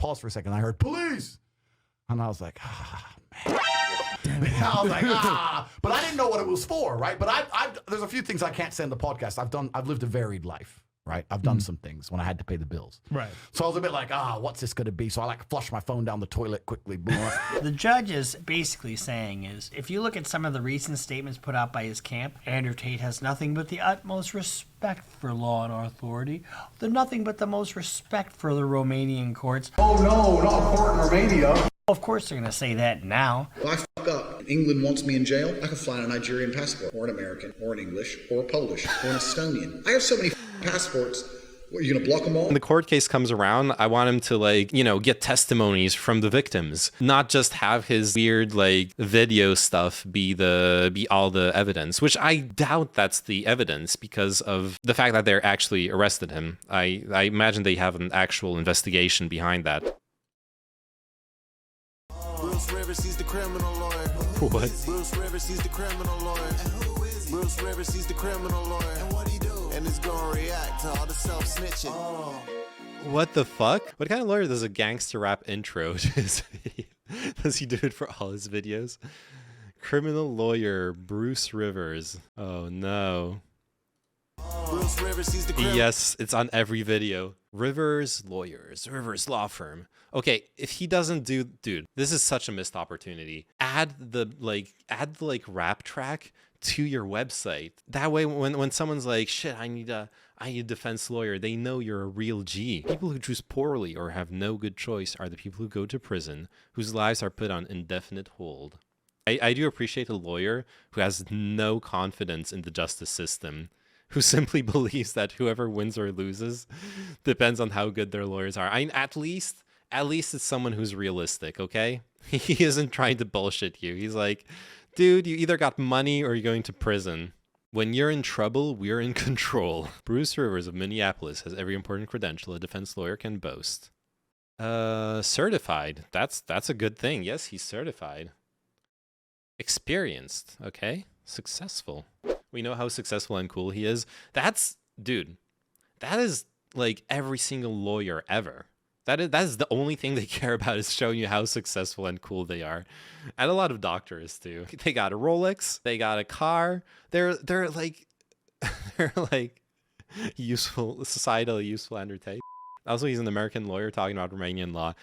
paused for a second. I heard police, and I was like, man. I was like, but I didn't know what it was for, right? But there's a few things I can't say in the podcast. I've lived a varied life, right? I've done some things when I had to pay the bills, right? So I was a bit like, what's this going to be? So I like flush my phone down the toilet quickly. The judge is basically saying is, if you look at some of the recent statements put out by his camp, Andrew Tate has nothing but the utmost respect for law and authority. Nothing but the most respect for the Romanian courts. Oh no, not a court in Romania. Of course they're going to say that now. If I fuck up and England wants me in jail, I can fly on a Nigerian passport, or an American, or an English, or a Polish, or an Estonian. I have so many passports. What, are you going to block them all? When the court case comes around, I want him to, like, you know, get testimonies from the victims, not just have his weird, like, video stuff be all the evidence, which I doubt that's the evidence because of the fact that they're actually arrested him. I imagine they have an actual investigation behind that. Bruce Rivers, he's the criminal lawyer. What? Bruce Rivers, he's the criminal lawyer. And who is he? Bruce Rivers, he's the criminal lawyer. And what he do? And he's gonna react to all the self-snitching. Oh. What the fuck? What kind of lawyer does a gangster rap intro to his video? Does he do it for all his videos? Criminal lawyer Bruce Rivers. Oh no. Bruce Rivers, he's the criminal. Yes, it's on every video. Rivers Lawyers, Rivers Law Firm. Okay, if he doesn't do, dude, this is such a missed opportunity. Add the rap track to your website. That way, when someone's like, shit, I need a defense lawyer, they know you're a real G. People who choose poorly or have no good choice are the people who go to prison, whose lives are put on indefinite hold. I do appreciate a lawyer who has no confidence in the justice system, who simply believes that whoever wins or loses depends on how good their lawyers are. I mean, at least it's someone who's realistic, okay? He isn't trying to bullshit you. He's like, dude, you either got money or you're going to prison. When you're in trouble, we're in control. Bruce Rivers of Minneapolis has every important credential a defense lawyer can boast. Certified. That's a good thing. Yes, he's certified. Experienced, okay? Successful. We know how successful and cool he is. Dude, that is like every single lawyer ever. That is the only thing they care about, is showing you how successful and cool they are. And a lot of doctors too. They got a Rolex, they got a car. They're like useful, societally useful Andrew Tate. Also, he's an American lawyer talking about Romanian law.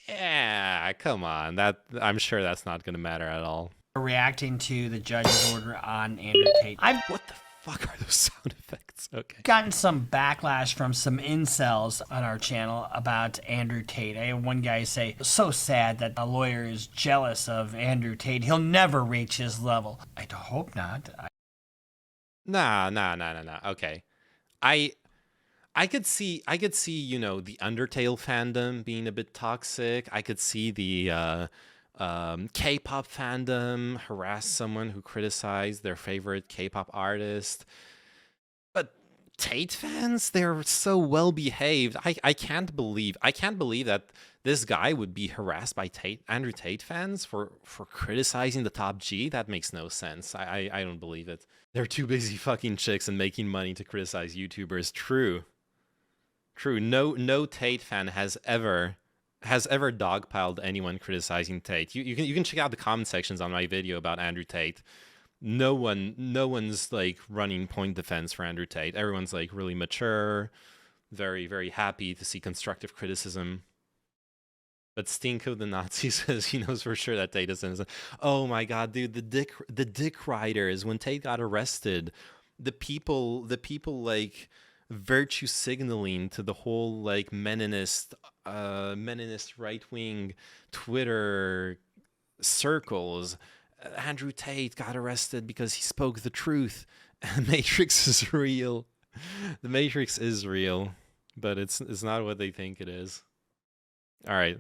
Yeah, come on. I'm sure that's not gonna matter at all. Reacting to the judge's order on Andrew Tate. What the fuck are those sound effects? Okay. Gotten some backlash from some incels on our channel about Andrew Tate. I had one guy say, so sad that a lawyer is jealous of Andrew Tate. He'll never reach his level. I hope not. Nah. Okay. I could see, you know, the Undertale fandom being a bit toxic. I could see the K-pop fandom harass someone who criticized their favorite K-pop artist. But Tate fans, they're so well behaved. I can't believe that this guy would be harassed by Andrew Tate fans for criticizing the top G. That makes no sense. I don't believe it. They're too busy fucking chicks and making money to criticize YouTubers. True. No Tate fan has ever dogpiled anyone criticizing Tate. You can check out the comment sections on my video about Andrew Tate. No one's like running point defense for Andrew Tate. Everyone's like really mature, very, very happy to see constructive criticism. But Stinko the Nazi says he knows for sure that Tate is innocent. Oh my god, dude, the dick riders, when Tate got arrested, the people like virtue signaling to the whole like Meninist right-wing Twitter circles. Andrew Tate got arrested because he spoke the truth. And Matrix is real. The Matrix is real, but it's not what they think it is. All right.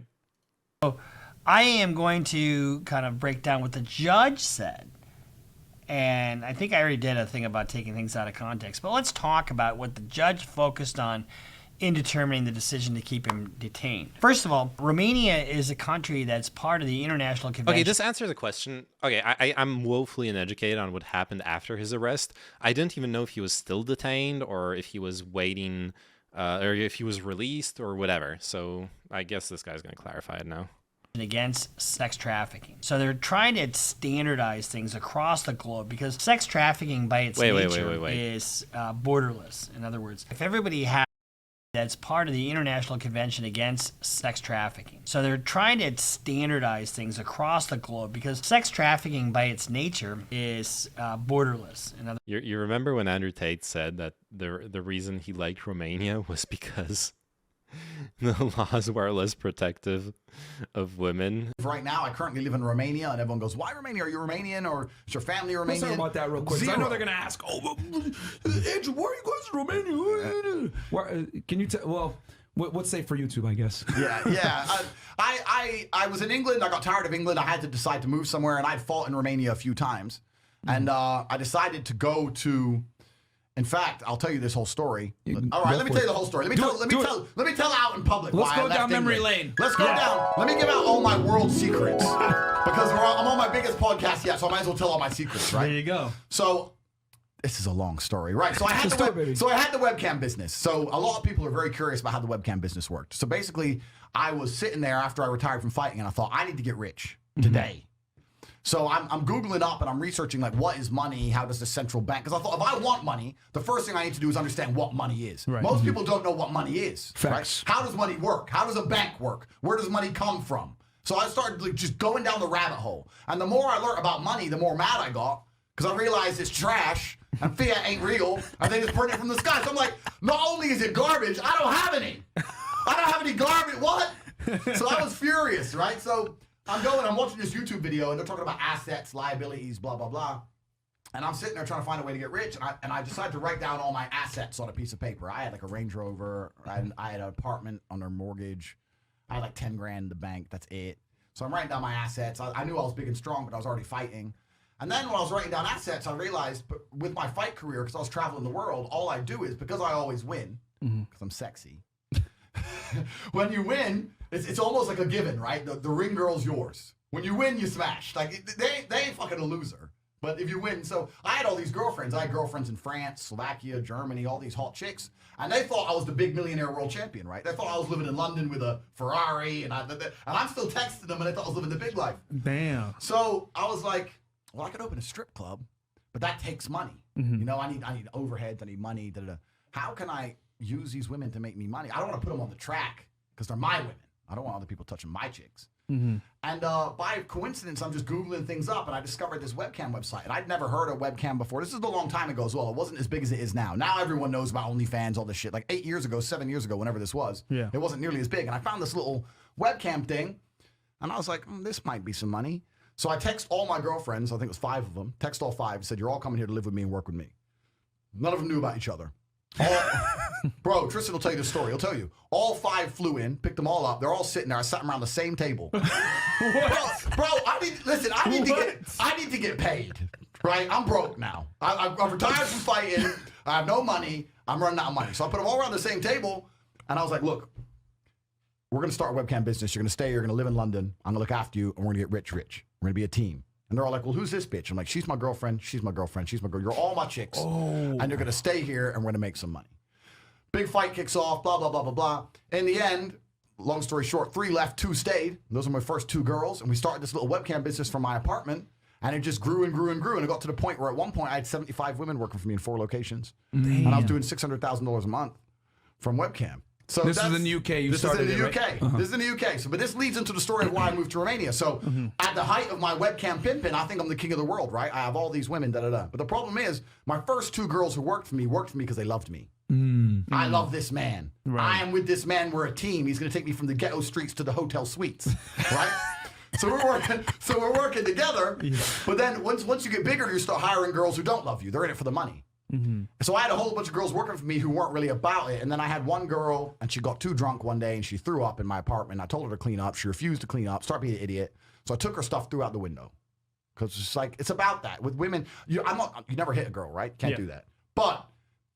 So I am going to kind of break down what the judge said. And I think I already did a thing about taking things out of context. But let's talk about what the judge focused on in determining the decision to keep him detained. First of all, Romania is a country that's part of the International Convention. Okay, this answers the question. Okay, I'm woefully uneducated on what happened after his arrest. I didn't even know if he was still detained or if he was waiting or if he was released or whatever. So I guess this guy's going to clarify it now. Against sex trafficking. So they're trying to standardize things across the globe because sex trafficking by its nature is borderless. In other words, if everybody has that's part of the International Convention Against Sex Trafficking. So they're trying to standardize things across the globe because sex trafficking by its nature is borderless. You remember when Andrew Tate said that the reason he liked Romania was because the laws were less protective of women. Right now, I currently live in Romania, and everyone goes, "Why Romania? Are you Romanian, or is your family Romanian?" Let's talk about that real quick. I know they're gonna ask, "Oh, Andrew, why are you guys in Romania?" Can you tell? Well, what's safe for YouTube, I guess. Yeah. I was in England. I got tired of England. I had to decide to move somewhere, and I'd fought in Romania a few times, and I decided to go to. In fact, I'll tell you this whole story. All right, let me tell you the whole story. Let me tell out in public. Let's why go I left down memory England. lane. Let's go down. Let me give out all my world secrets because I'm on my biggest podcast yet, so I might as well tell all my secrets, right? There you go. So this is a long story, right? So I had the webcam business. So a lot of people are very curious about how the webcam business worked. So basically, I was sitting there after I retired from fighting, and I thought I need to get rich today. So I'm Googling up and I'm researching like what is money? How does the central bank? Because I thought if I want money, the first thing I need to do is understand what money is. Right. Most people don't know what money is. Facts. Right? How does money work? How does a bank work? Where does money come from? So I started like, just going down the rabbit hole. And the more I learned about money, the more mad I got because I realized it's trash and fiat ain't real and they just print it from the sky. So I'm like, not only is it garbage, I don't have any. I don't have any garbage. What? So I was furious, right? So I'm watching this YouTube video, and they're talking about assets, liabilities, blah, blah, blah. And I'm sitting there trying to find a way to get rich, and I decided to write down all my assets on a piece of paper. I had like a Range Rover, I had an apartment under mortgage, I had like 10 grand in the bank, that's it. So I'm writing down my assets. I knew I was big and strong, but I was already fighting. And then when I was writing down assets, I realized with my fight career, because I was traveling the world, all I do is, because I always win, because I'm sexy, when you win, it's almost like a given, right? The ring girl's yours. When you win, you smash. Like, they ain't fucking a loser. But if you win, so I had all these girlfriends. I had girlfriends in France, Slovakia, Germany, all these hot chicks. And they thought I was the big millionaire world champion, right? They thought I was living in London with a Ferrari. And I'm still texting them, and they thought I was living the big life. Damn. So I was like, well, I could open a strip club, but that takes money. You know, I need overheads, I need money. How can I use these women to make me money? I don't want to put them on the track because they're my women. I don't want other people touching my chicks. And by coincidence, I'm just Googling things up, and I discovered this webcam website. And I'd never heard of webcam before. This is a long time ago as well. It wasn't as big as it is now. Now everyone knows about OnlyFans, all this shit. Like 8 years ago, 7 years ago, whenever this was, it wasn't nearly as big. And I found this little webcam thing, and I was like, this might be some money. So I text all my girlfriends, I think it was 5 of them, text all 5, said, you're all coming here to live with me and work with me. None of them knew about each other. Bro, Tristan will tell you the story. He'll tell you. All 5 flew in, picked them all up. They're all sitting there. I sat them around the same table. Bro, I need to get paid. Right? I'm broke now. I'm retired from fighting. I have no money. I'm running out of money. So I put them all around the same table, and I was like, look, we're going to start a webcam business. You're going to stay. You're going to live in London. I'm going to look after you, and we're going to get rich. We're going to be a team. And they're all like, well, who's this bitch? I'm like, she's my girlfriend. She's my girlfriend. She's my girl. You're all my chicks. And you're going to stay here, and we're going to make some money. Big fight kicks off, blah, blah, blah, blah, blah. In the end, long story short, 3 left, 2 stayed. Those are my first 2 girls. And we started this little webcam business from my apartment. And it just grew and grew and grew. And it got to the point where at one point I had 75 women working for me in 4 locations. Damn. And I was doing $600,000 a month from webcam. So this is in the UK. This is in the UK. Right? This is in the UK. So, but this leads into the story of why I moved to Romania. So, at the height of my webcam pimping, I think I'm the king of the world, right? I have all these women, da da da. But the problem is, my first 2 girls who worked for me because they loved me. I love this man. Right. I am with this man. We're a team. He's going to take me from the ghetto streets to the hotel suites, right? So we're working together. Yeah. But then once you get bigger, you start hiring girls who don't love you. They're in it for the money. So I had a whole bunch of girls working for me who weren't really about it. And then I had one girl, and she got too drunk one day, and she threw up in my apartment. I told her to clean up. She refused to clean up, started being an idiot. So I took her stuff, threw out the window. Because it's like, it's about that. With women, you never hit a girl, right? Can't do that. But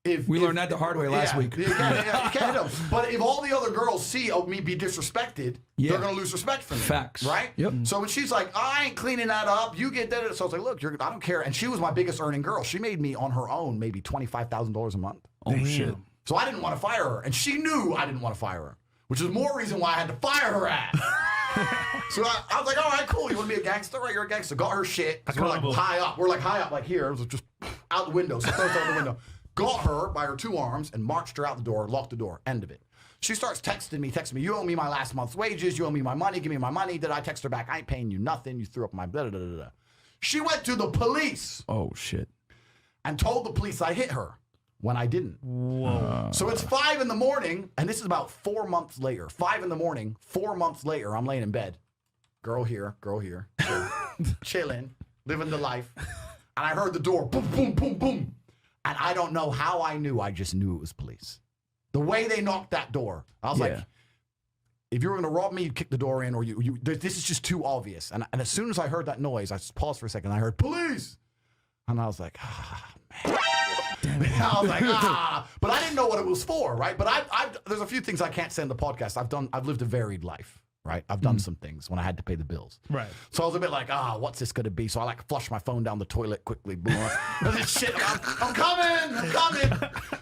if we learned that the hard way last week. You can't hit them. But if all the other girls see me be disrespected, they're going to lose respect for me. Facts. Right? Yep. So when she's like, I ain't cleaning that up, you get that. So I was like, look, I don't care. And she was my biggest earning girl. She made me on her own maybe $25,000 a month. Oh, shit. So I didn't want to fire her. And she knew I didn't want to fire her, which is more reason why I had to fire her ass. So I was like, all right, cool. You want to be a gangster? Right, you're a gangster. Got her shit. 'Cause we're like high up. We're like high up, like here. It was just out the window. So throws out the window. Got her by her 2 arms and marched her out the door, locked the door. End of it. She starts texting me, you owe me my last month's wages, you owe me my money, give me my money. Did I text her back? I ain't paying you nothing. You threw up my blah, blah, blah, blah. She went to the police. Oh, shit. And told the police I hit her when I didn't. Whoa. So it's 5 in the morning, and this is about 4 months later. 5 in the morning, 4 months later, I'm laying in bed. Girl here, chilling, living the life. And I heard the door, boom, boom, boom, boom. And I don't know how I knew. I just knew it was police. The way they knocked that door, I was like, if you were going to rob me, you'd kick the door in, or this is just too obvious. And as soon as I heard that noise, I paused for a second. I heard police, and I was like, man. Damn it. I was like, but I didn't know what it was for, right? But there's a few things I can't say in the podcast. I've lived a varied life. Right, I've done some things when I had to pay the bills. Right. So I was a bit like, what's this gonna be? So I like flushed my phone down the toilet quickly. Boom. This shit. I'm coming.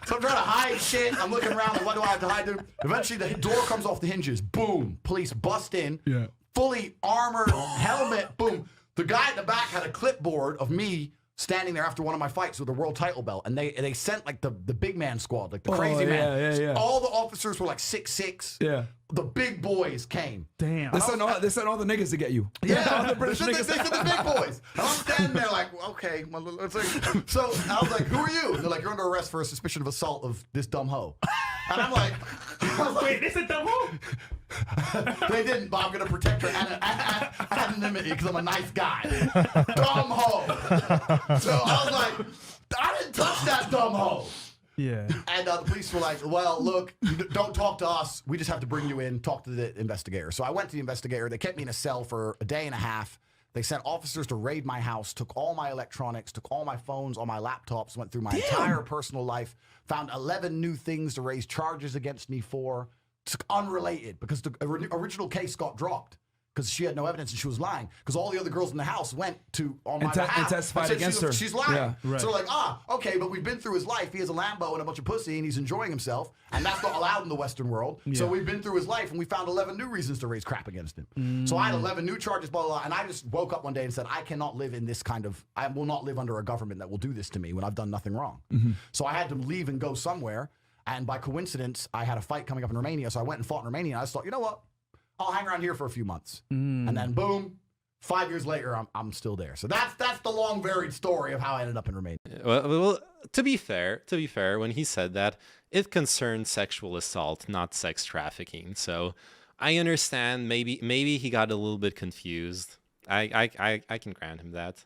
So I'm trying to hide shit. I'm looking around. Like, what do I have to hide? Eventually, the door comes off the hinges. Boom. Police bust in. Yeah. Fully armored, helmet. Boom. The guy at the back had a clipboard of me standing there after one of my fights with a world title belt, and they sent like the big man squad, like the crazy man. Yeah. All the officers were like 6'6". Yeah. The big boys came. Damn. They sent all the niggas to get you. Yeah, all the British niggas. They sent the big boys. And I'm standing there like, okay. It's like, so I was like, who are you? And they're like, you're under arrest for a suspicion of assault of this dumb hoe. And I'm like, wait, this is a dumb hoe? They didn't, but I'm going to protect her anonymity because I'm a nice guy. Dumb hoe. So I was like, I didn't touch that dumb hoe. Yeah. And the police were like, well, look, don't talk to us. We just have to bring you in, talk to the investigator. So I went to the investigator. They kept me in a cell for a day and a half. They sent officers to raid my house, took all my electronics, took all my phones, all my laptops, went through my entire personal life, found 11 new things to raise charges against me for. It's unrelated because the original case got dropped. Because she had no evidence and she was lying. Because all the other girls in the house went on my behalf and testified against her. She's lying. Yeah, right. So they're like, okay, but we've been through his life. He has a Lambo and a bunch of pussy and he's enjoying himself. And that's not allowed in the Western world. Yeah. So we've been through his life and we found 11 new reasons to raise crap against him. So I had 11 new charges, blah, blah, blah. And I just woke up one day and said, I cannot live in this I will not live under a government that will do this to me when I've done nothing wrong. So I had to leave and go somewhere. And by coincidence, I had a fight coming up in Romania. So I went and fought in Romania. And I just thought, you know what? I'll hang around here for a few months. And then boom, 5 years later, I'm still there. So that's the long, varied story of how I ended up in Romania. Well, to be fair, when he said that, it concerned sexual assault, not sex trafficking. So I understand. Maybe he got a little bit confused. I can grant him that.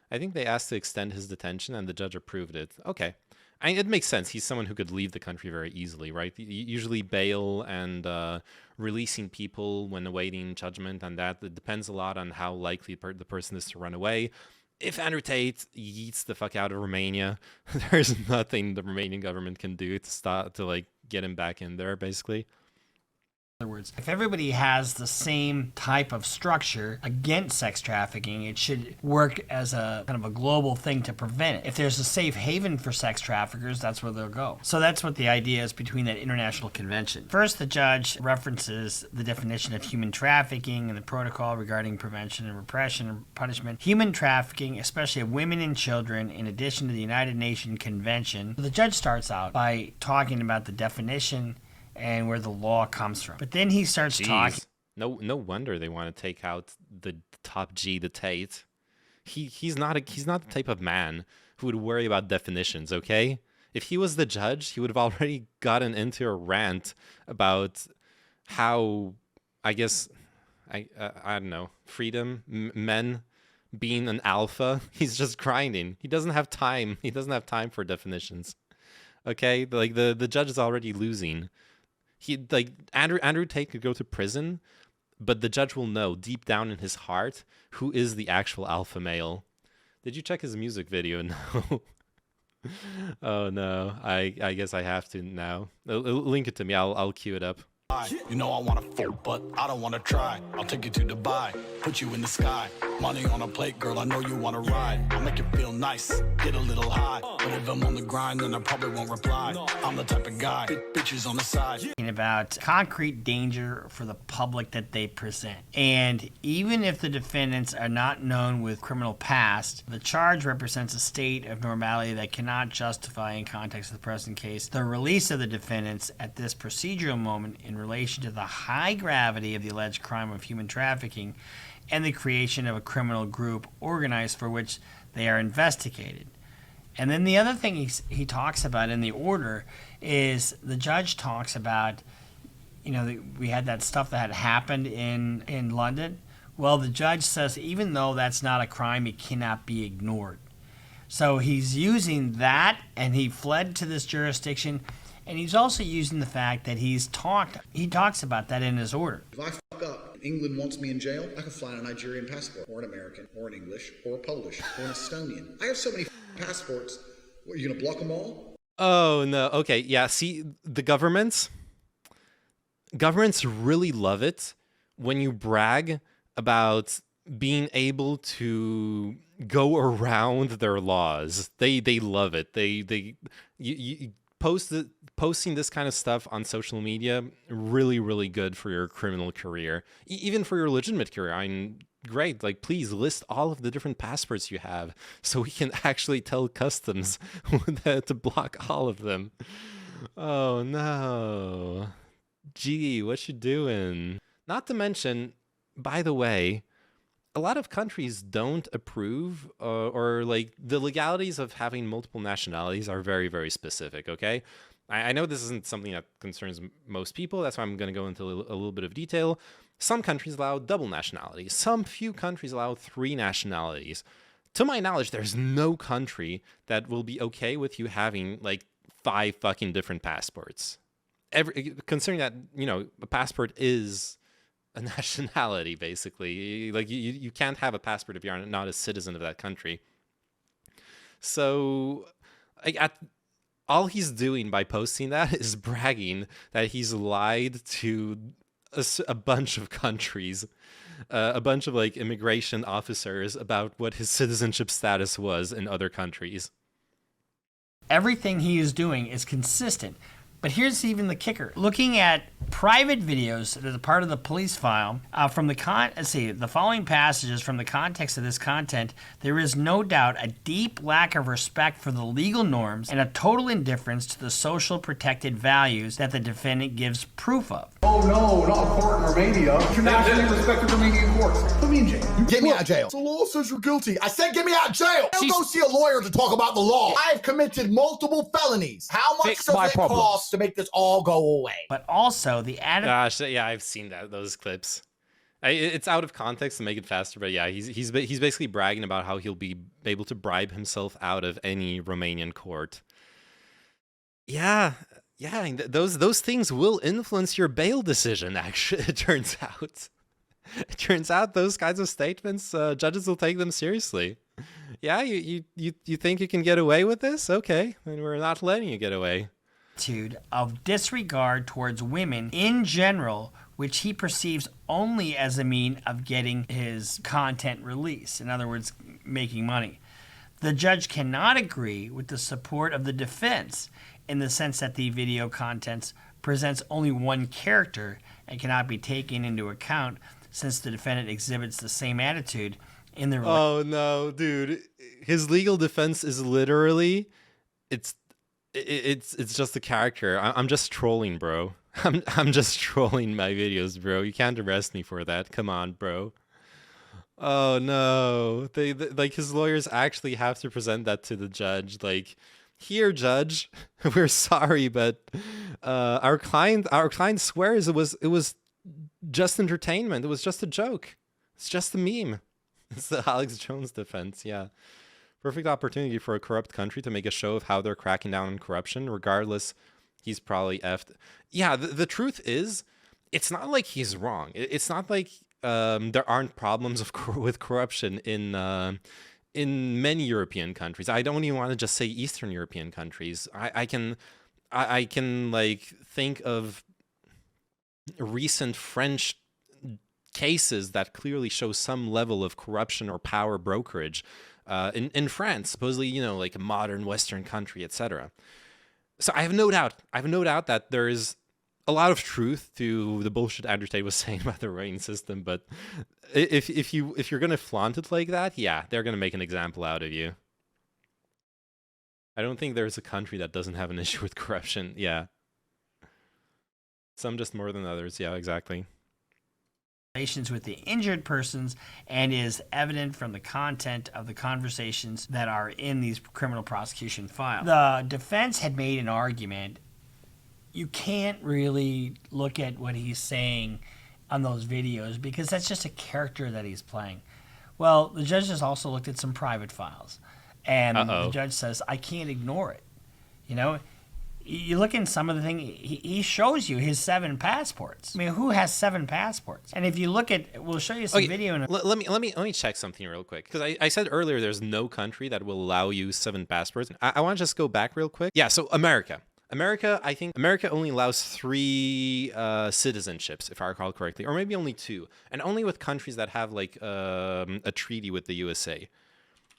I think they asked to extend his detention, and the judge approved it. Okay. It makes sense. He's someone who could leave the country very easily, right? Usually bail and releasing people when awaiting judgment and that, it depends a lot on how likely the person is to run away. If Andrew Tate yeets the fuck out of Romania, there's nothing the Romanian government can do to get him back in there, basically. In other words, if everybody has the same type of structure against sex trafficking, it should work as a kind of a global thing to prevent it. If there's a safe haven for sex traffickers, that's where they'll go. So that's what the idea is between that international convention. First, the judge references the definition of human trafficking and the protocol regarding prevention and repression and punishment. Human trafficking, especially of women and children, in addition to the United Nations Convention. The judge starts out by talking about the definition and where the law comes from. But then he starts talking. No wonder they want to take out the top G, the Tate. He's not the type of man who would worry about definitions, okay? If he was the judge, he would have already gotten into a rant about how, I guess, I don't know, freedom, men being an alpha. He's just grinding. He doesn't have time. He doesn't have time for definitions. Okay? Like the judge is already losing. Andrew Tate could go to prison, but the judge will know deep down in his heart who is the actual alpha male. Did you check his music video? No. Oh no. I guess I have to now. Link it to me. I'll cue it up. You know I want to fuck, but I don't want to try. I'll take you to Dubai, put you in the sky. Money on a plate, girl, I know you wanna ride. I'll make you feel nice, get a little high. But if I'm on the grind, then I probably won't reply. I'm the type of guy, bitches on the side. About concrete danger for the public that they present. And even if the defendants are not known with criminal past, the charge represents a state of normality that cannot justify, in context of the present case, the release of the defendants at this procedural moment in relation to the high gravity of the alleged crime of human trafficking and the creation of a criminal group organized for which they are investigated. And then the other thing he talks about in the order is the judge talks about, we had that stuff that had happened in London. Well, the judge says even though that's not a crime, it cannot be ignored. So he's using that, and he fled to this jurisdiction, and he's also using the fact that he talks about that in his order. If I fuck up and England wants me in jail, I can fly on a Nigerian passport, or an American, or an English, or a Polish, or an Estonian. I have so many passports. What, are you gonna block them all? Oh, no. Okay, yeah, see, the governments really love it when you brag about being able to go around their laws. They love it. You posting this kind of stuff on social media, really, really good for your criminal career, even for your legitimate career. I'm great. Like, please list all of the different passports you have so we can actually tell customs to block all of them. Oh no. Gee, what you doing? Not to mention, by the way, a lot of countries don't approve or like the legalities of having multiple nationalities are very, very specific, okay? I know this isn't something that concerns most people. That's why I'm going to go into a little bit of detail. Some countries allow double nationality. Some few countries allow 3 nationalities. To my knowledge, there's no country that will be okay with you having like 5 fucking different passports. Considering that, a passport is a nationality, basically. Like, you can't have a passport if you're not a citizen of that country. So, all he's doing by posting that is bragging that he's lied to a bunch of countries, a bunch of like immigration officers about what his citizenship status was in other countries. Everything he is doing is consistent. But here's even the kicker. Looking at private videos that are part of the police file, from the following passages from the context of this content, there is no doubt a deep lack of respect for the legal norms and a total indifference to the social protected values that the defendant gives proof of. Oh no, not a court in Romania. Internationally respected Romanian courts. Put me in jail. Get me out of jail. The law says you're guilty. I said get me out of jail. Don't go see a lawyer to talk about the law. I have committed multiple felonies. How much does it cost to make this all go away? But also the Gosh, yeah, I've seen those clips. It's out of context to make it faster, but yeah, he's basically bragging about how he'll be able to bribe himself out of any Romanian court. Yeah, those things will influence your bail decision. Actually, it turns out those kinds of statements, judges will take them seriously. Yeah, you think you can get away with this? Okay, then we're not letting you get away. Of disregard towards women in general, which he perceives only as a mean of getting his content released. In other words, making money. The judge cannot agree with the support of the defense in the sense that the video contents presents only one character and cannot be taken into account since the defendant exhibits the same attitude in the Oh no, dude. His legal defense is literally it's just a character. I'm just trolling, bro. I'm just trolling my videos, bro. You can't arrest me for that. Come on, bro. Oh no. They like his lawyers actually have to present that to the judge. Like, here, judge, we're sorry, but our client swears it was just entertainment. It was just a joke. It's just a meme. It's the Alex Jones defense, yeah. Perfect opportunity for a corrupt country to make a show of how they're cracking down on corruption. Regardless, he's probably effed. Yeah, the truth is, it's not like he's wrong. It's not like there aren't problems with corruption in many European countries. I don't even want to just say Eastern European countries. I can like think of recent French cases that clearly show some level of corruption or power brokerage in France, supposedly, you know, like a modern Western country, etc. So I have no doubt that there is a lot of truth to the bullshit Andrew Tate was saying about the rating system, but if you're gonna flaunt it like that, yeah, they're gonna make an example out of you. I don't think there's a country that doesn't have an issue with corruption. Yeah. Some just more than others. Yeah, exactly. Relations with the injured persons and is evident from the content of the conversations that are in these criminal prosecution files. The defense had made an argument. You can't really look at what he's saying on those videos because that's just a character that he's playing. Well, the judge has also looked at some private files, and the judge says, I can't ignore it. You know, you look in some of the thing, he shows you his 7 passports. I mean, who has 7 passports? And if you look at, we'll show you some video. Let me check something real quick, because I said earlier there's no country that will allow you 7 passports. I want to just go back real quick. Yeah, so America, I think America only allows 3 citizenships, if I recall correctly, or maybe only 2, and only with countries that have like a treaty with the USA.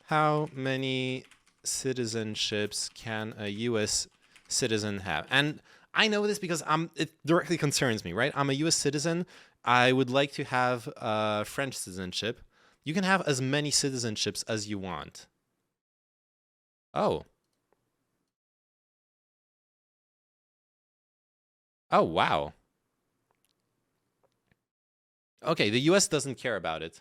How many citizenships can a U.S. citizen have? And I know this because it directly concerns me, right? I'm a U.S. citizen. I would like to have French citizenship. You can have as many citizenships as you want. Oh. Oh, wow. Okay, the U.S. doesn't care about it.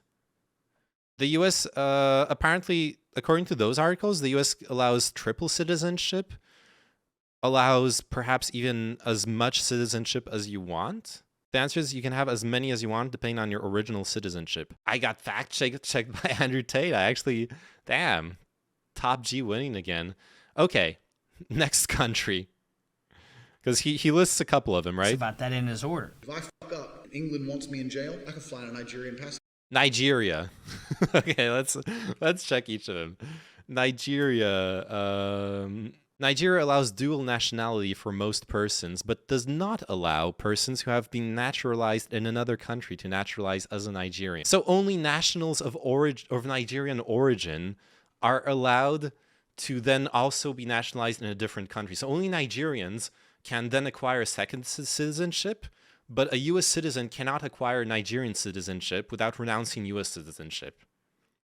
The U.S., apparently, according to those articles, the U.S. allows triple citizenship, allows perhaps even as much citizenship as you want. The answer is you can have as many as you want depending on your original citizenship. I got fact-checked by Andrew Tate. I actually, damn, top G winning again. Okay, next country. Because he lists a couple of them, right? It's about that in his order. If I fuck up and England wants me in jail, I can fly on a Nigerian passport. Nigeria. Okay, let's check each of them. Nigeria. Nigeria allows dual nationality for most persons, but does not allow persons who have been naturalized in another country to naturalize as a Nigerian. So only nationals of Nigerian origin are allowed to then also be nationalized in a different country. So only Nigerians can then acquire a second citizenship, but a U.S. citizen cannot acquire Nigerian citizenship without renouncing U.S. citizenship.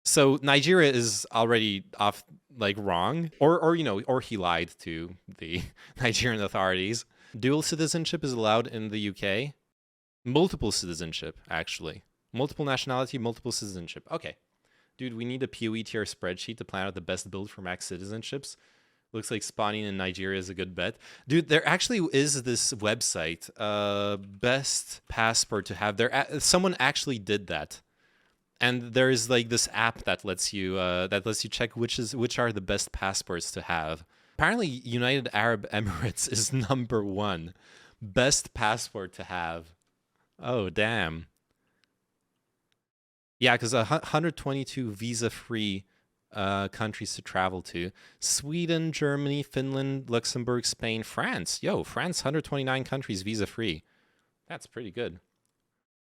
So Nigeria is already off, like, wrong, or he lied to the Nigerian authorities. Dual citizenship is allowed in the UK. Multiple citizenship, actually. Multiple nationality, multiple citizenship. Okay. Dude, we need a POE tier spreadsheet to plan out the best build for max citizenships. Looks like spawning in Nigeria is a good bet. Dude, there actually is this website, best passport to have. Someone actually did that. And there's like this app that lets you check which are the best passports to have. Apparently, United Arab Emirates is #1 best passport to have. Oh, damn. Yeah, because 122 visa-free countries to travel to. Sweden, Germany, Finland, Luxembourg, Spain, France. Yo, France, 129 countries visa-free. That's pretty good.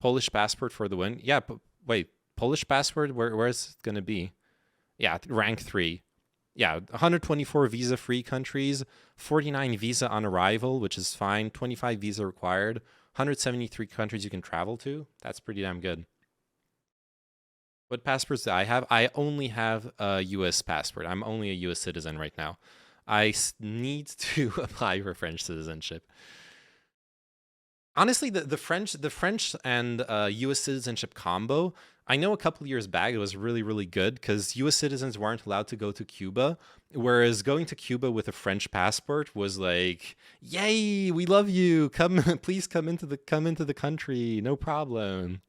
Polish passport for the win. Yeah, but wait. Polish passport, where is it going to be? Yeah, rank 3. Yeah, 124 visa-free countries, 49 visa on arrival, which is fine, 25 visa required, 173 countries you can travel to. That's pretty damn good. What passports do I have? I only have a U.S. passport. I'm only a U.S. citizen right now. I need to apply for French citizenship. Honestly, the French and U.S. citizenship combo, I know a couple of years back it was really, really good because U.S. citizens weren't allowed to go to Cuba, whereas going to Cuba with a French passport was like, yay, we love you. Please come into the country, no problem.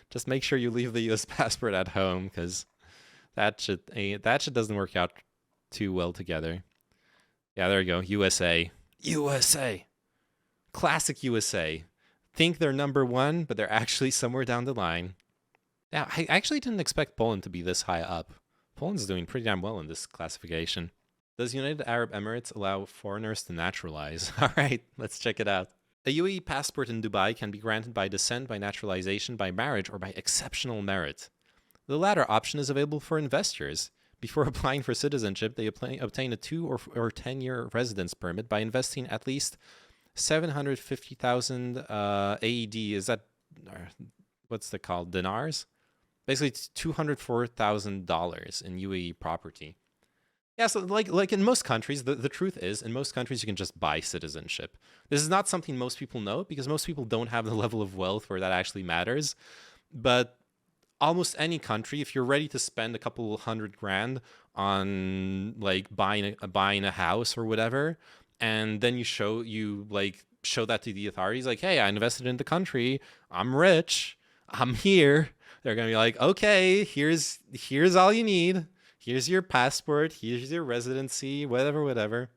Just make sure you leave the U.S. passport at home because that shit doesn't work out too well together. Yeah, there you go. USA. Classic USA. Think they're #1, but they're actually somewhere down the line. Now, I actually didn't expect Poland to be this high up. Poland's doing pretty damn well in this classification. Does United Arab Emirates allow foreigners to naturalize? All right, let's check it out. A UAE passport in Dubai can be granted by descent, by naturalization, by marriage, or by exceptional merit. The latter option is available for investors. Before applying for citizenship, they obtain a 2 or 10-year residence permit by investing at least 750,000 AED. Is that, what's that called? Dinars? Basically, it's $204,000 in UAE property. Yeah, so like in most countries, the truth is, in most countries, you can just buy citizenship. This is not something most people know because most people don't have the level of wealth where that actually matters. But almost any country, if you're ready to spend a couple $100,000 on like buying a house or whatever, and then you show that to the authorities, like, hey, I invested in the country, I'm rich, I'm here. They're gonna be like, okay, here's all you need. Here's your passport. Here's your residency. Whatever.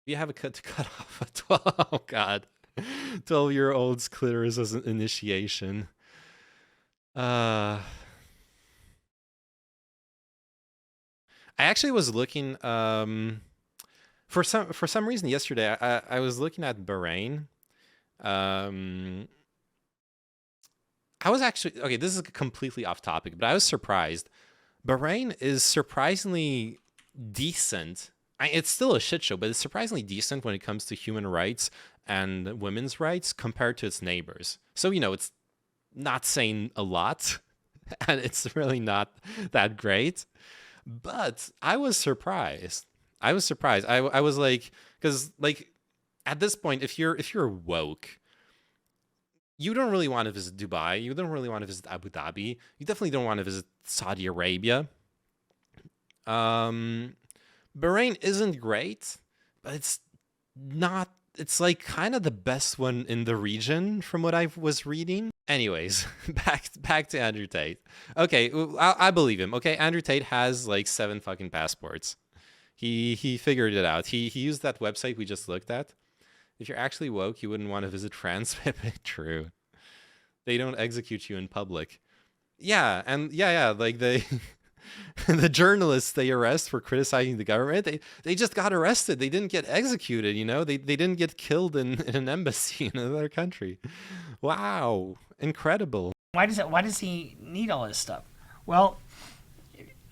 You have to cut off a 12-year-old's clitoris as an initiation. I actually was looking for some reason yesterday. I was looking at Bahrain. I was actually okay. This is completely off topic, but I was surprised. Bahrain is surprisingly decent. It's still a shit show, but it's surprisingly decent when it comes to human rights and women's rights compared to its neighbors. So, it's not saying a lot, and it's really not that great. But I was surprised. I was like, because like at this point, if you're woke, you don't really want to visit Dubai. You don't really want to visit Abu Dhabi. You definitely don't want to visit Saudi Arabia. Bahrain isn't great, but it's not. It's like kind of the best one in the region from what I was reading. Anyways, back to Andrew Tate. Okay, I believe him. Okay, Andrew Tate has like 7 fucking passports. He figured it out. He used that website we just looked at. If you're actually woke, you wouldn't want to visit France. True. They don't execute you in public. Yeah, and yeah, like the journalists they arrest for criticizing the government, they just got arrested. They didn't get executed, They didn't get killed in an embassy in another country. Wow, incredible. Why does he need all this stuff? Well,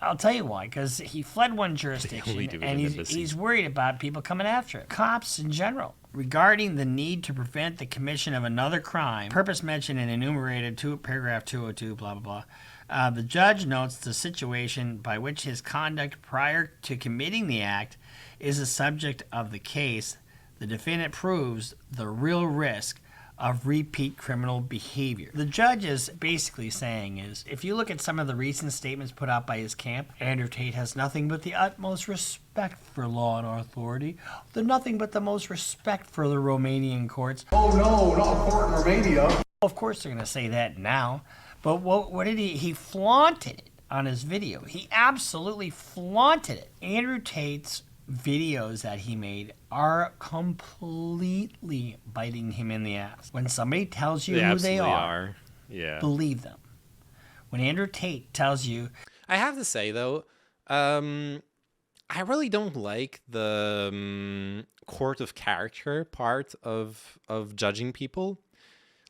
I'll tell you why. Because he fled one jurisdiction, and he's worried about people coming after him. Cops in general. Regarding the need to prevent the commission of another crime, purpose mentioned and enumerated paragraph 202, blah, blah, blah. The judge notes the situation by which his conduct prior to committing the act is the subject of the case. The defendant proves the real risk of repeat criminal behavior. The judge is basically saying is, if you look at some of the recent statements put out by his camp, Andrew Tate has nothing but the utmost respect for law and authority, nothing but the most respect for the Romanian courts. Oh no, not a court in Romania. Of course they're going to say that now, but what did he flaunted it on his video. He absolutely flaunted it. Andrew Tate's videos that he made are completely biting him in the ass. When somebody tells you who they are, yeah, believe them. When Andrew Tate tells you... I have to say, though, I really don't like the court of character part of judging people.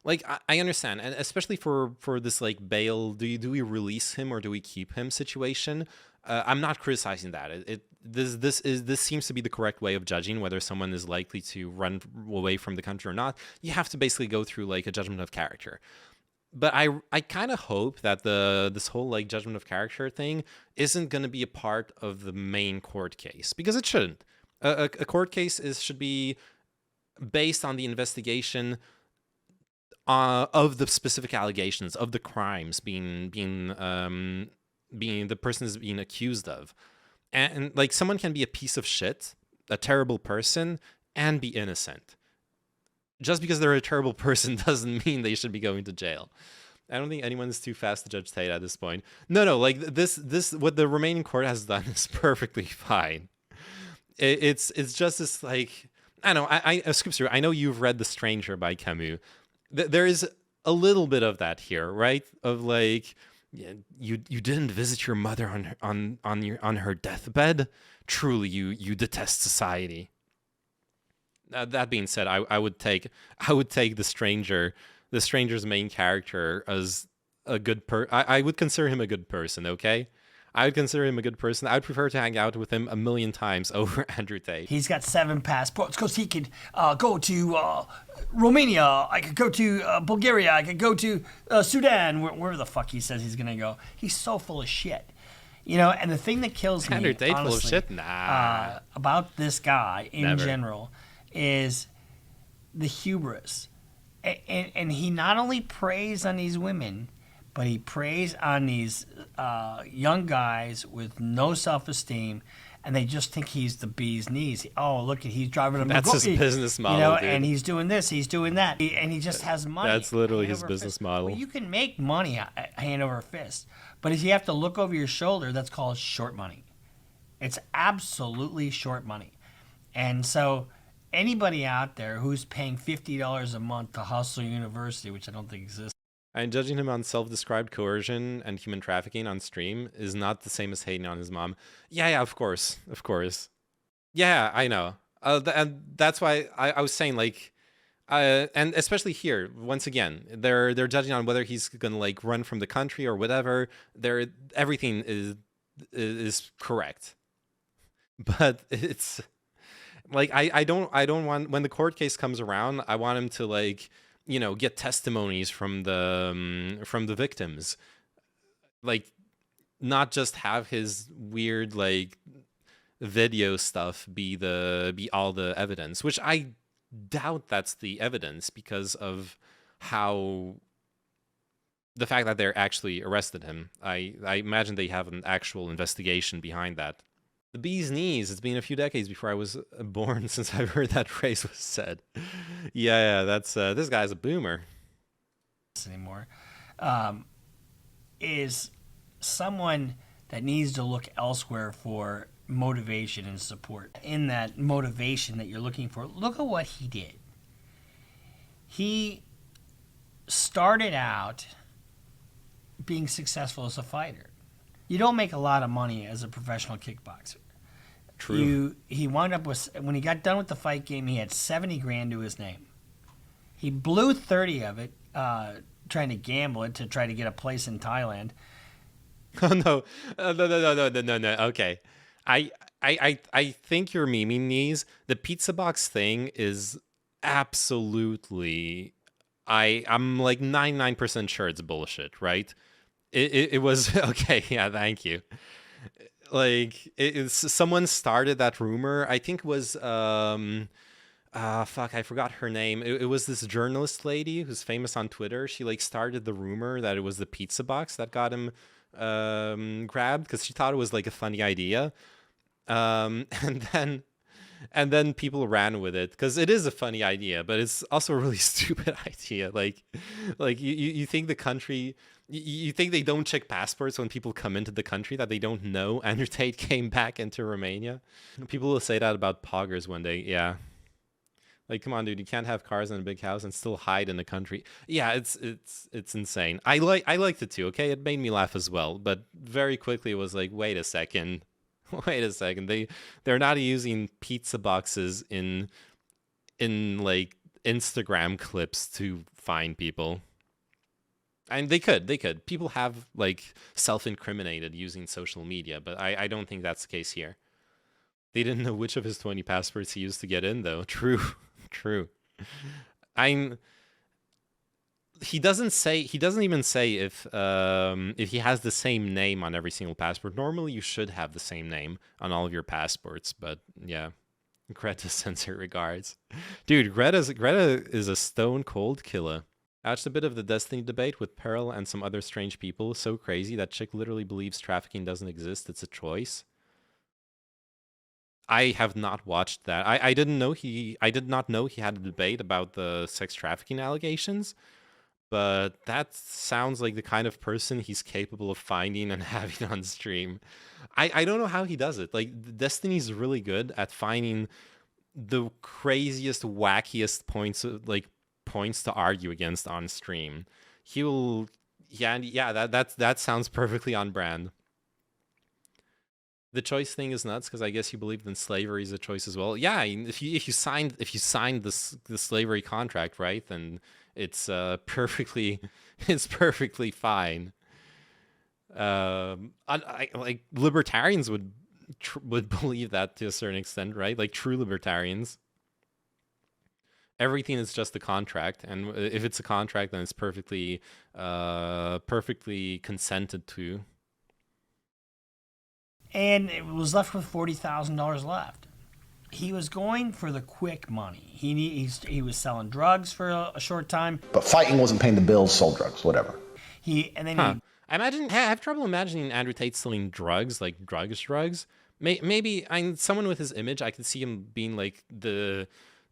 Like, I understand, and especially for this, like, bail, do we release him or do we keep him situation? I'm not criticizing that. This seems to be the correct way of judging whether someone is likely to run away from the country or not. You have to basically go through like a judgment of character. But I kind of hope that this whole like judgment of character thing isn't going to be a part of the main court case, because it shouldn't. A court case should be based on the investigation of the specific allegations of the crimes being the person is being accused of. And like someone can be a piece of shit, a terrible person, and be innocent. Just because they're a terrible person doesn't mean they should be going to jail. I don't think anyone's too fast to judge Tate at this point. No, like this what the Romanian court has done is perfectly fine. It's just this like, I don't know, I skip through. I know you've read The Stranger by Camus. There is a little bit of that here, right? Of like, you didn't visit your mother on her deathbed. Truly, you detest society. That being said, I would take the stranger's main character as a good I would consider him a good person. Okay, I would consider him a good person. I would prefer to hang out with him a million times over Andrew Tate. He's got 7 passports because he could go to Romania. I could go to Bulgaria. I could go to Sudan, wherever the fuck he says he's going to go. He's so full of shit. You know, and the thing that kills me, Andrew Tate honestly, full of shit? Nah. About this guy in Never. general is the hubris. And he not only preys on these women, but he preys on these young guys with no self-esteem, and they just think he's the bee's knees. Oh, look, he's driving a That's his business model, you know, dude. and he's doing this, he's doing that, and he just has money. That's literally hand his over business fist. model. Well, you can make money hand over fist, but if you have to look over your shoulder, that's called short money. It's absolutely short money. And so anybody out there who's paying $50 a month to Hustle University, which I don't think exists, And judging him on self-described coercion and human trafficking on stream is not the same as hating on his mom. Yeah, of course. Yeah, I know. And that's why I was saying, like, and especially here, once again, they're judging on whether he's gonna like run from the country or whatever. Everything is correct, but it's like I don't want, when the court case comes around, I want him to, like, you know, get testimonies from the victims, like, not just have his weird like video stuff be all the evidence, which I doubt that's the evidence because of how the fact that they're actually arrested him. I imagine they have an actual investigation behind that. The bee's knees. It's been a few decades before I was born since I've heard that phrase was said. Yeah, that's this guy's a boomer. Anymore, is someone that needs to look elsewhere for motivation and support. In that motivation that you're looking for, look at what he did. He started out being successful as a fighter. You don't make a lot of money as a professional kickboxer. True. He wound up with, when he got done with the fight game, he had 70 grand to his name. He blew 30 of it trying to gamble it to try to get a place in Thailand. Oh no. No. Okay. I think you're memeing these. The pizza box thing is absolutely, I'm like 99% sure it's bullshit, right? It was okay. Yeah, thank you. Like, someone started that rumor. I think it was fuck, I forgot her name. It was this journalist lady who's famous on Twitter. She like started the rumor that it was the pizza box that got him grabbed because she thought it was like a funny idea. And then people ran with it because it is a funny idea, but it's also a really stupid idea. Like you think the country, you think they don't check passports when people come into the country, that they don't know Andrew Tate came back into Romania? People will say that about poggers one day. Yeah. Like, come on, dude, you can't have cars and a big house and still hide in the country. Yeah, it's insane. I liked it too, okay? It made me laugh as well, but very quickly it was like, wait a second. They're not using pizza boxes in like Instagram clips to find people. And they could. People have like self-incriminated using social media, but I don't think that's the case here. They didn't know which of his 20 passports he used to get in, though. True. He doesn't even say if he has the same name on every single passport. Normally you should have the same name on all of your passports, but yeah. Greta sends her regards. Dude, Greta is a stone cold killer. Watched a bit of the Destiny debate with Pearl and some other strange people. So crazy that chick literally believes trafficking doesn't exist. It's a choice. I have not watched that. I did not know he had a debate about the sex trafficking allegations, but that sounds like the kind of person he's capable of finding and having on stream. I don't know how he does it. Like, Destiny's really good at finding the craziest, wackiest points to argue against on stream. That sounds perfectly on brand. The choice thing is nuts because I guess you believed in slavery is a choice as well. Yeah, if you signed the slavery contract, right, then it's perfectly fine. Like libertarians would believe that to a certain extent, right? Like true libertarians. Everything is just a contract, and if it's a contract, then it's perfectly consented to. And it was left with $40,000 left. He was going for the quick money. He was selling drugs for a short time. But fighting wasn't paying the bills, sold drugs, whatever. I have trouble imagining Andrew Tate selling drugs, like drugs. Maybe someone with his image, I could see him being like the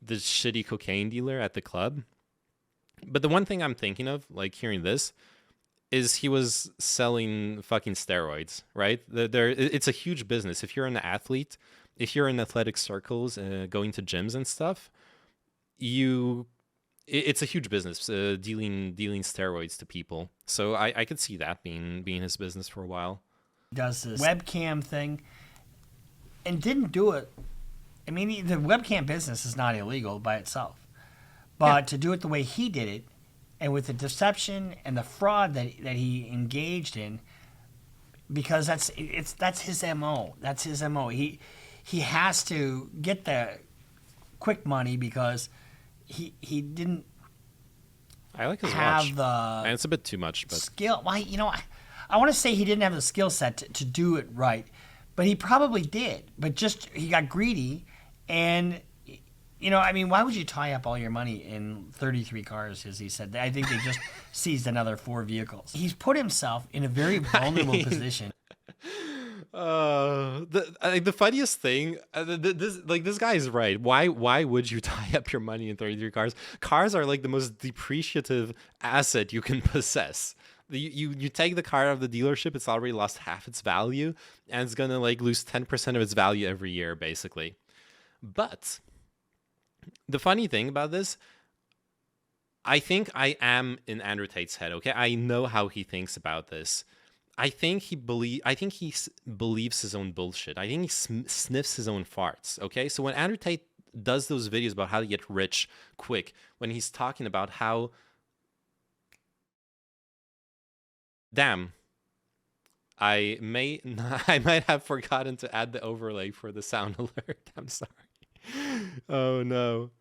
shitty cocaine dealer at the club. But the one thing I'm thinking of, like hearing this, is he was selling fucking steroids, right? It's a huge business. If you're an athlete, if you're in athletic circles, going to gyms and stuff, it's a huge business, dealing steroids to people. So I could see that being his business for a while. Does this webcam thing and didn't do it. I mean, the webcam business is not illegal by itself, but to do it the way he did it, and with the deception and the fraud that he engaged in, because that's his MO. That's his MO. He has to get the quick money because he didn't. I like his have watch. The and it's a bit too much, but skill. Why, I want to say he didn't have the skill set to do it right, but he probably did. But just he got greedy, and why would you tie up all your money in 33 cars, as he said? I think they just seized another 4 vehicles. He's put himself in a very vulnerable position. The funniest thing, this guy is right. Why would you tie up your money in 33 cars? Cars are like the most depreciative asset you can possess. You take the car out of the dealership, it's already lost half its value, and it's gonna like lose 10% of its value every year, basically. But the funny thing about this, I think I am in Andrew Tate's head. Okay, I know how he thinks about this. I think he believes his own bullshit. I think he sniffs his own farts. Okay, so when Andrew Tate does those videos about how to get rich quick, when he's talking about how, damn, I might have forgotten to add the overlay for the sound alert. I'm sorry. Oh no.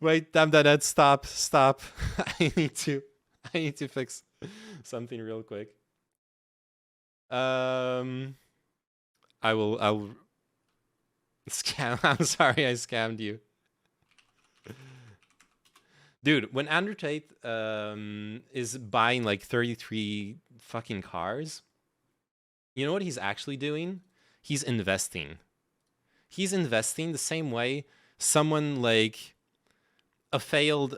Wait, damn that, stop. I need to fix something real quick. I'll scam. I'm sorry I scammed you. Dude, when Andrew Tate is buying like 33 fucking cars, you know what he's actually doing? He's investing. He's investing the same way someone like a failed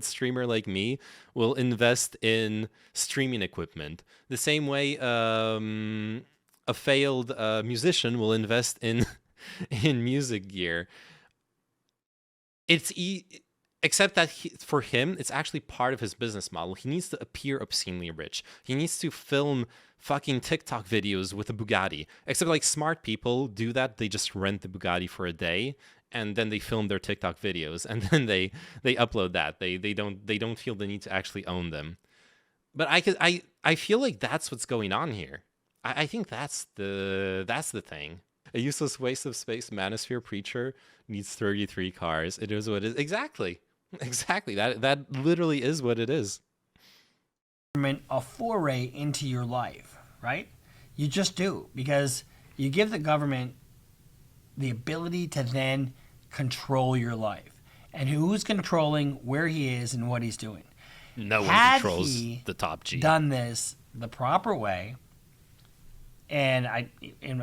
streamer like me will invest in streaming equipment. The same way a failed musician will invest in music gear. Except that for him, it's actually part of his business model. He needs to appear obscenely rich. He needs to film fucking TikTok videos with a Bugatti. Except like smart people do that. They just rent the Bugatti for a day and then they film their TikTok videos and then they upload that. They don't feel the need to actually own them. But I feel like that's what's going on here. I think that's the thing. A useless waste of space manosphere preacher needs 33 cars. It is what it is. Exactly. That literally is what it is. A foray into your life, right? You just do, because you give the government the ability to then control your life. And who's controlling where he is and what he's doing? No one controls the top G. Done this the proper way, and I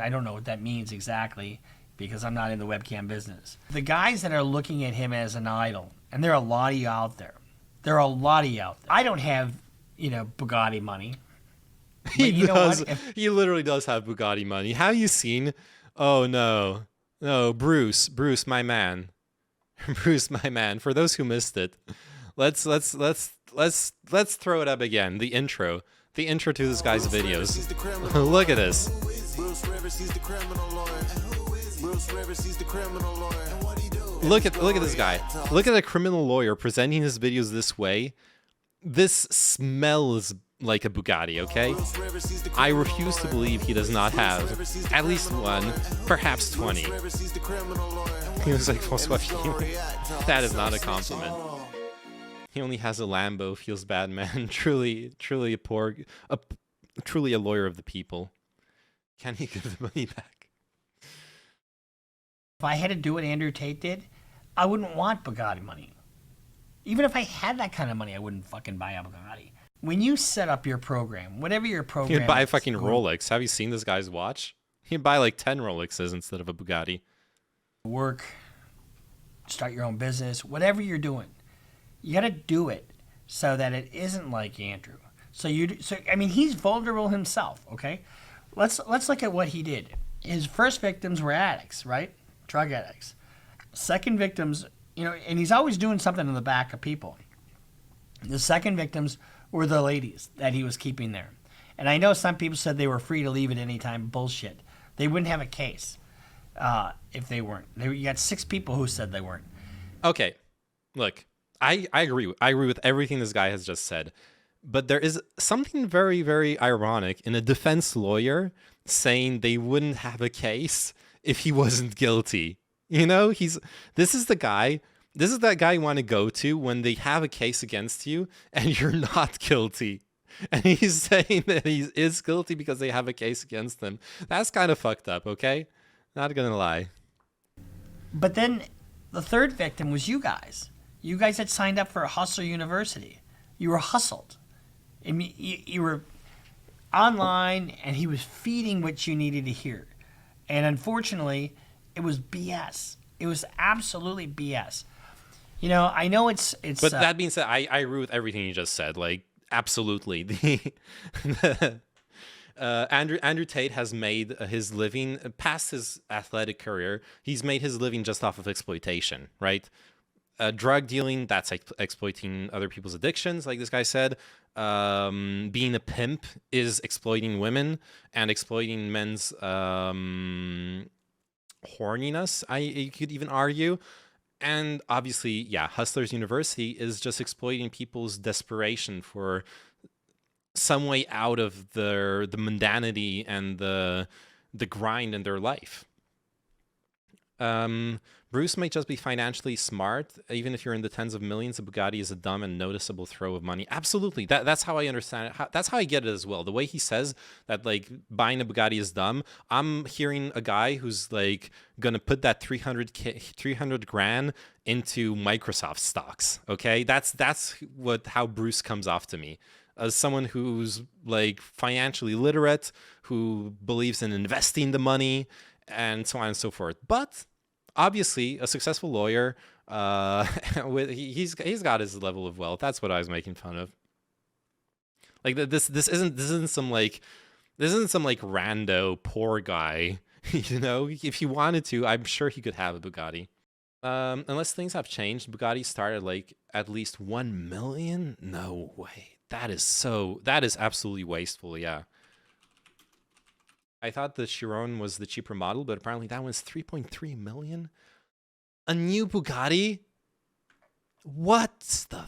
don't know what that means exactly because I'm not in the webcam business. The guys that are looking at him as an idol, and there are a lot of you out there. I don't have, Bugatti money. He does. He literally does have Bugatti money. Have you seen? Oh no, Bruce, my man, Bruce, my man. For those who missed it, let's throw it up again. The intro to this guy's videos. Look at this. Bruce Rivers, he's the criminal lawyer. And who is he? Bruce Rivers, he's the criminal lawyer. And what he do? Look at this guy. Look at a criminal lawyer presenting his videos this way. This smells like a Bugatti, okay? I refuse to believe he does not have at least one, perhaps 20. He was like, François Fillon. That is not a compliment. He only has a Lambo, feels bad, man. Truly a lawyer of the people. Can he give the money back? If I had to do what Andrew Tate did, I wouldn't want Bugatti money. Even if I had that kind of money, I wouldn't fucking buy a Bugatti. When you set up your program, whatever your program He'd buy a is, fucking Rolex. Have you seen this guy's watch? He'd buy like 10 Rolexes instead of a Bugatti. Work, start your own business, whatever you're doing, you got to do it so that it isn't like Andrew. So I mean, he's vulnerable himself. Okay, let's look at what he did. His first victims were addicts, right? Drug addicts. Second victims, and he's always doing something in the back of people. The second victims were the ladies that he was keeping there. And I know some people said they were free to leave at any time. Bullshit. They wouldn't have a case if they weren't. You got 6 people who said they weren't. Okay, look, I agree. I agree with everything this guy has just said. But there is something very, very ironic in a defense lawyer saying they wouldn't have a case if he wasn't guilty. This is that guy you want to go to when they have a case against you and you're not guilty. And he's saying that he is guilty because they have a case against him. That's kind of fucked up, okay? Not gonna lie. But then the third victim was you guys. You guys had signed up for Hustler University. You were hustled. I mean, you were online, and he was feeding what you needed to hear. And unfortunately, it was BS. It was absolutely BS. I know it's. But that being said, I agree with everything you just said. Like, absolutely. Andrew Tate has made his living past his athletic career. He's made his living just off of exploitation, right? Drug dealing, that's exploiting other people's addictions, like this guy said. Being a pimp is exploiting women and exploiting men's horniness, you could even argue. And obviously, yeah, Hustlers University is just exploiting people's desperation for some way out of the mundanity and the grind in their life. Bruce might just be financially smart. Even if you're in the tens of millions, a Bugatti is a dumb and noticeable throw of money. Absolutely. That's how I understand it. That's how I get it as well. The way he says that, like, buying a Bugatti is dumb, I'm hearing a guy who's, like, going to put that 300 grand into Microsoft stocks, okay? That's how Bruce comes off to me. As someone who's, like, financially literate, who believes in investing the money, and so on and so forth. But obviously, a successful lawyer, he's got his level of wealth. That's what I was making fun of. Like, this isn't some rando poor guy. If he wanted to, I'm sure he could have a Bugatti. Unless things have changed, Bugatti started like at least 1 million. No way. That is absolutely wasteful. Yeah. I thought the Chiron was the cheaper model, but apparently that one's 3.3 million. A new Bugatti? What the?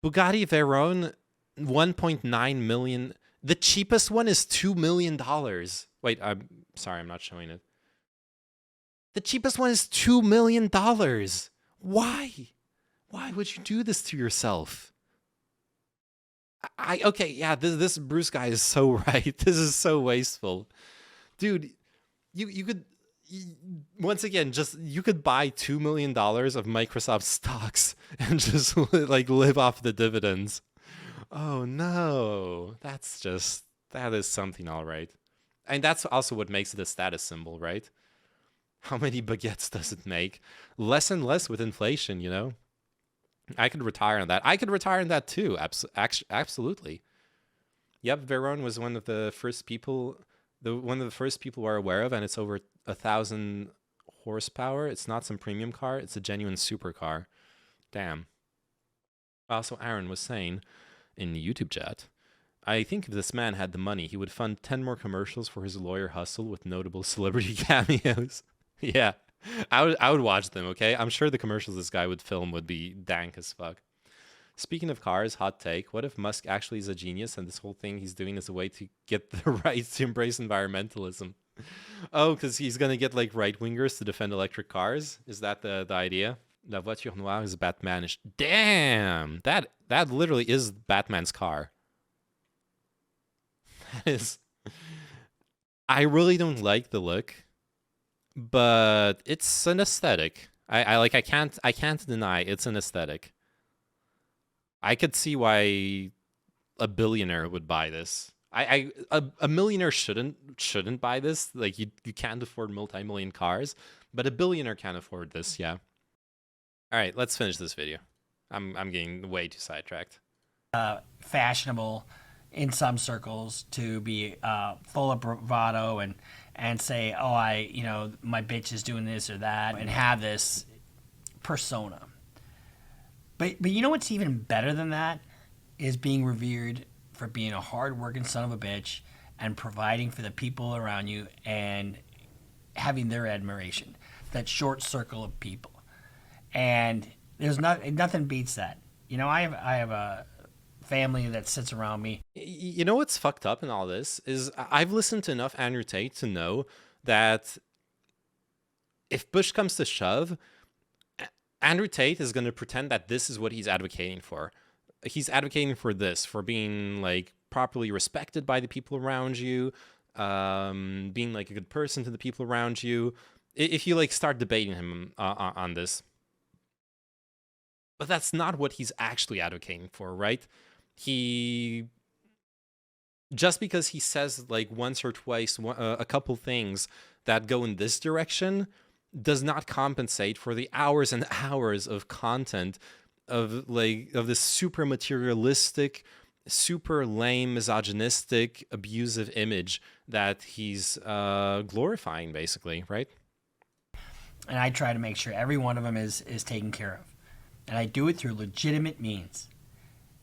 Bugatti Veyron, 1.9 million. The cheapest one is $2 million. Wait, I'm sorry, I'm not showing it. The cheapest one is $2 million. Why? Why would you do this to yourself? Okay, yeah, this Bruce guy is so right. This is so wasteful. Dude, you could, once again, you could buy $2 million of Microsoft stocks and just like live off the dividends. Oh no, that is something, all right. And that's also what makes it a status symbol, right? How many baguettes does it make? Less and less with inflation, I could retire on that. I could retire on that too. Absolutely. Yep, Veyron was one of the first people we're aware of, and it's over 1,000 horsepower. It's not some premium car. It's a genuine supercar. Damn. Also, Aaron was saying in YouTube chat, I think if this man had the money, he would fund 10 more commercials for his lawyer hustle with notable celebrity cameos. Yeah, I would watch them, okay? I'm sure the commercials this guy would film would be dank as fuck. Speaking of cars, hot take. What if Musk actually is a genius and this whole thing he's doing is a way to get the right to embrace environmentalism? Oh, because he's going to get like right-wingers to defend electric cars? Is that the idea? La voiture noire is Batmanish. Damn! That literally is Batman's car. That is... I really don't like the look, but it's an aesthetic. I can't deny it's an aesthetic. I could see why a billionaire would buy this. A millionaire shouldn't buy this. Like you can't afford multi-million cars, but a billionaire can afford this. Yeah. All right, let's finish this video. I'm getting way too sidetracked. Fashionable in some circles to be full of bravado and say, oh, my bitch is doing this or that, and have this persona. But you know what's even better than that is being revered for being a hard-working son of a bitch and providing for the people around you and having their admiration. That short circle of people. And there's nothing beats that. I have a family that sits around me. You know what's fucked up in all this is I've listened to enough Andrew Tate to know that if push comes to shove, Andrew Tate is going to pretend that this is what he's advocating for. He's advocating for this, for being like properly respected by the people around you, being like a good person to the people around you. If you like start debating him on this. But that's not what he's actually advocating for, right? Just because he says like once or twice a couple things that go in this direction does not compensate for the hours and hours of content of this super materialistic, super lame, misogynistic, abusive image that he's glorifying, basically, right? And I try to make sure every one of them is taken care of. And I do it through legitimate means.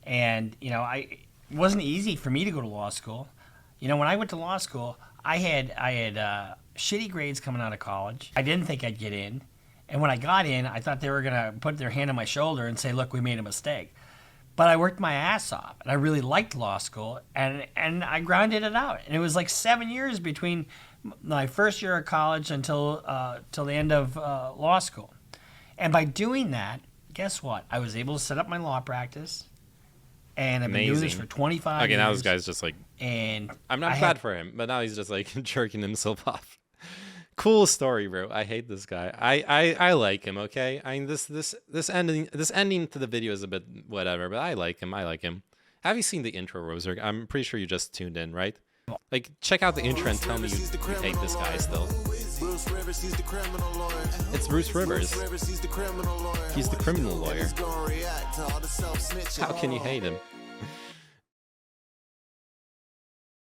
And, it wasn't easy for me to go to law school. When I went to law school, I had shitty grades coming out of college. I didn't think I'd get in. And when I got in, I thought they were going to put their hand on my shoulder and say, look, we made a mistake. But I worked my ass off. And I really liked law school. And I grinded it out. And it was like 7 years between my first year of college until the end of law school. And by doing that, guess what? I was able to set up my law practice. And I've been doing this for 25 years. Okay, now this guy's just like... And I'm not glad for him, but now he's just like jerking himself off. Cool story, bro. I hate this guy. I like him, okay? I mean, this ending to the video is a bit whatever, but I like him. Have you seen the intro, Roser? I'm pretty sure you just tuned in, right? Like, check out the intro and tell me you hate this guy still. It's Bruce Rivers. He's the criminal lawyer. How can you hate him?